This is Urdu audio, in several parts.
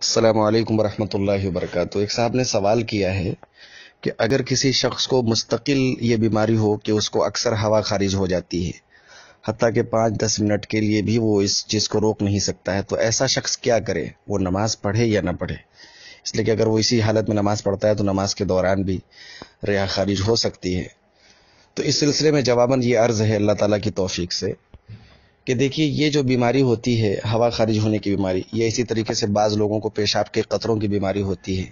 السلام علیکم ورحمۃ اللہ وبرکاتہ۔ ایک صاحب نے سوال کیا ہے کہ اگر کسی شخص کو مستقل یہ بیماری ہو کہ اس کو اکثر ہوا خارج ہو جاتی ہے، حتیٰ کہ 5-10 منٹ کے لیے بھی وہ اس چیز کو روک نہیں سکتا ہے، تو ایسا شخص کیا کرے؟ وہ نماز پڑھے یا نہ پڑھے؟ اس لیے کہ اگر وہ اسی حالت میں نماز پڑھتا ہے تو نماز کے دوران بھی ریا خارج ہو سکتی ہے۔ تو اس سلسلے میں جواباً یہ عرض ہے اللہ تعالیٰ کی توفیق سے کہ دیکھیے، یہ جو بیماری ہوتی ہے ہوا خارج ہونے کی بیماری، یہ اسی طریقے سے بعض لوگوں کو پیشاب کے قطروں کی بیماری ہوتی ہے۔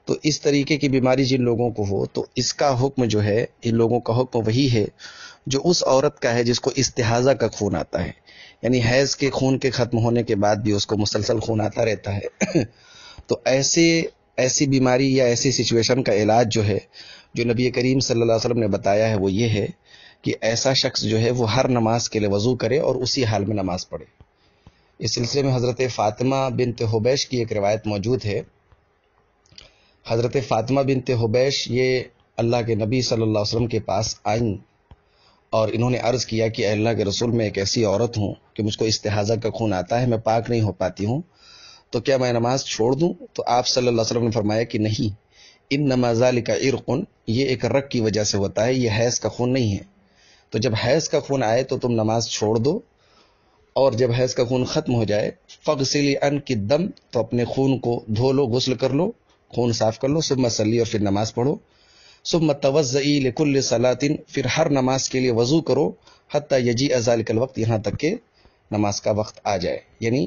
تو اس طریقے کی بیماری جن لوگوں کو ہو تو اس کا حکم جو ہے، ان لوگوں کا حکم وہی ہے جو اس عورت کا ہے جس کو استحاضہ کا خون آتا ہے، یعنی حیض کے خون کے ختم ہونے کے بعد بھی اس کو مسلسل خون آتا رہتا ہے۔ تو ایسی بیماری یا ایسی سچویشن کا علاج جو ہے، جو نبی کریم صلی اللہ علیہ وسلم نے بتایا ہے، وہ یہ ہے کہ ایسا شخص جو ہے وہ ہر نماز کے لیے وضو کرے اور اسی حال میں نماز پڑھے۔ اس سلسلے میں حضرت فاطمہ بنت حبیش کی ایک روایت موجود ہے۔ حضرت فاطمہ بنت حبیش یہ اللہ کے نبی صلی اللہ علیہ وسلم کے پاس آئیں اور انہوں نے عرض کیا کہ اے اللہ کے رسول، میں ایک ایسی عورت ہوں کہ مجھ کو استحاضہ کا خون آتا ہے، میں پاک نہیں ہو پاتی ہوں، تو کیا میں نماز چھوڑ دوں؟ تو آپ صلی اللہ علیہ وسلم نے فرمایا کہ نہیں، انما ذالک عرق، یہ ایک رگ کی وجہ سے ہوتا ہے، یہ حیض کا خون نہیں ہے۔ تو جب حیض کا خون آئے تو تم نماز چھوڑ دو، اور جب حیض کا خون ختم ہو جائے فغسلی عنک الدم، تو اپنے خون کو دھو لو، غسل کر لو، خون صاف کر لو، ثم صلی، اور پھر نماز پڑھو، ثم توضئی لکل صلاۃ، پھر ہر نماز کے لیے وضو کرو، حتی یجیء ذلک الوقت، یہاں تک کہ نماز کا وقت آ جائے۔ یعنی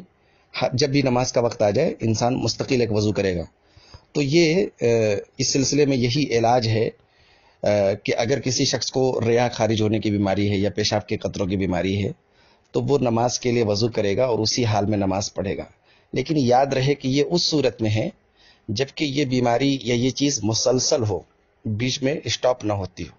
جب بھی نماز کا وقت آ جائے انسان مستقل ایک وضو کرے گا۔ تو یہ اس سلسلے میں یہی علاج ہے کہ اگر کسی شخص کو ریا خارج ہونے کی بیماری ہے یا پیشاب کے قطروں کی بیماری ہے تو وہ نماز کے لیے وضو کرے گا اور اسی حال میں نماز پڑھے گا۔ لیکن یاد رہے کہ یہ اس صورت میں ہے جبکہ یہ بیماری یا یہ چیز مسلسل ہو، بیچ میں اسٹاپ نہ ہوتی ہو۔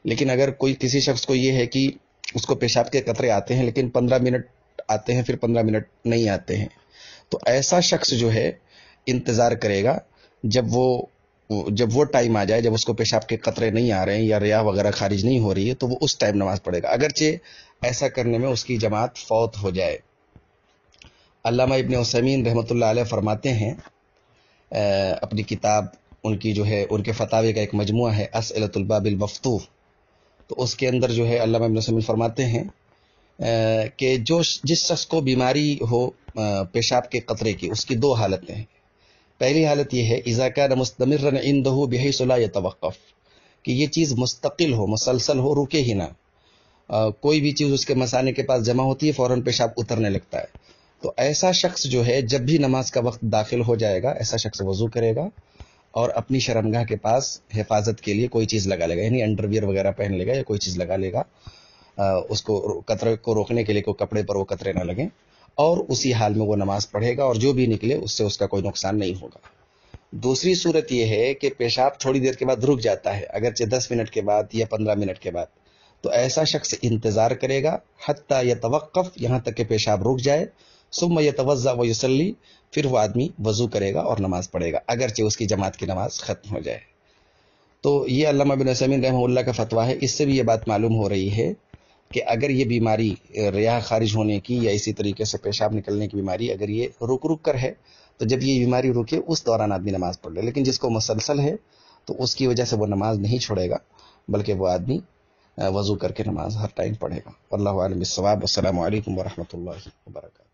لیکن اگر کوئی کسی شخص کو یہ ہے کہ اس کو پیشاب کے قطرے آتے ہیں لیکن 15 منٹ آتے ہیں، پھر 15 منٹ نہیں آتے ہیں، تو ایسا شخص جو ہے انتظار کرے گا جب وہ ٹائم آ جائے، جب اس کو پیشاب کے قطرے نہیں آ رہے ہیں یا ریا وغیرہ خارج نہیں ہو رہی ہے، تو وہ اس ٹائم نماز پڑھے گا، اگرچہ ایسا کرنے میں اس کی جماعت فوت ہو جائے۔ علامہ ابن عثیمین رحمۃ اللہ علیہ فرماتے ہیں، اپنی کتاب ان کی جو ہے، ان کے فتاوی کا ایک مجموعہ ہے اسئلۃ الباب المفتوح، تو اس کے اندر جو ہے علامہ ابن عثیمین فرماتے ہیں کہ جس شخص کو بیماری ہو پیشاب کے قطرے کی، اس کی دو حالتیں ہیں۔ پہلی حالت یہ ہے اذا کان مستمرا عنده بحيث لا يتوقف، کہ یہ چیز مستقل ہو، مسلسل ہو، رکے ہی نہ، کوئی بھی چیز اس کے مثانے کے پاس جمع ہوتی ہے فوراً پیشاب اترنے لگتا ہے، تو ایسا شخص جو ہے جب بھی نماز کا وقت داخل ہو جائے گا ایسا شخص وضو کرے گا اور اپنی شرمگاہ کے پاس حفاظت کے لیے کوئی چیز لگا لے گا، یعنی انڈر ویئر وغیرہ پہن لے گا یا کوئی چیز لگا لے گا، اس کو قطرے کو روکنے کے لیے، کوئی کپڑے پر وہ قطرے نہ لگیں، اور اسی حال میں وہ نماز پڑھے گا اور جو بھی نکلے اس سے اس کا کوئی نقصان نہیں ہوگا۔ دوسری صورت یہ ہے کہ پیشاب تھوڑی دیر کے بعد رک جاتا ہے، اگرچہ 10 منٹ کے بعد یا 15 منٹ کے بعد، تو ایسا شخص انتظار کرے گا حتی یتوقف، یہاں تک کہ پیشاب رک جائے، ثم یتوضا ویصلی، پھر وہ آدمی وضو کرے گا اور نماز پڑھے گا، اگرچہ اس کی جماعت کی نماز ختم ہو جائے۔ تو یہ علامہ بن عثیمین رحمہ اللہ کا فتویٰ ہے۔ اس سے بھی یہ بات معلوم ہو رہی ہے کہ اگر یہ بیماری ریا خارج ہونے کی یا اسی طریقے سے پیشاب نکلنے کی بیماری اگر یہ رک کر ہے تو جب یہ بیماری رکے اس دوران آدمی نماز پڑھ لے، لیکن جس کو مسلسل ہے تو اس کی وجہ سے وہ نماز نہیں چھوڑے گا بلکہ وہ آدمی وضو کر کے نماز ہر ٹائم پڑھے گا۔ واللہ اعلم بالصواب۔ السلام علیکم ورحمۃ اللہ وبرکاتہ۔